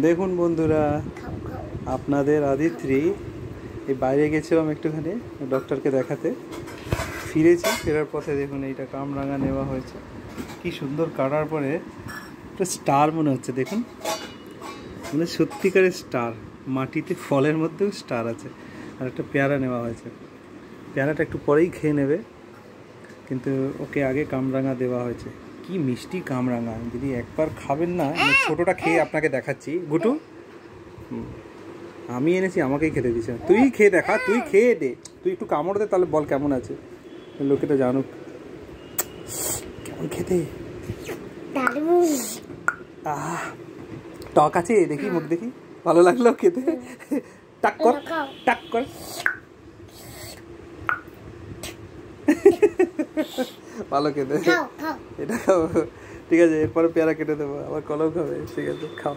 দেখুন বন্ধুরা, আপনাদের আদিত্রি এই বাইরে গেছিলাম একটুখানি ডক্টরকে দেখাতে, ফিরেছি। ফেরার পথে দেখুন এইটা কামরাঙা নেওয়া হয়েছে। কি সুন্দর কাটার পরে একটা স্টার মনে হচ্ছে, দেখুন, মানে সত্যিকারের স্টার। মাটিতে ফলের মধ্যেও স্টার আছে। আর একটা পেয়ারা নেওয়া হয়েছে। পেয়ারাটা একটু পরেই খেয়ে নেবে, কিন্তু ওকে আগে কামরাঙা দেওয়া হয়েছে। কি মিষ্টি কামরাঙা! যদি একবার খাবেন না, ছোটোটা খেয়ে আপনাকে দেখাচ্ছি। গুটু, আমি এনেছি, আমাকেই খেতে দিচ্ছে। তুই খেয়ে দেখা, তুই খেয়ে দে, তুই একটু কামড় দে, তাহলে বল কেমন আছে, লোকেটা জানুক কেমন খেতে। টক আছে, দেখি মুখ দেখি, ভালো লাগলো খেতে। টাক কর, টাক কর। ভালো খেতে, এটা খাবো। ঠিক আছে, এরপরে পেয়ারা কেটে দেবো, আবার কলাও খাবে। ঠিক আছে, খাও।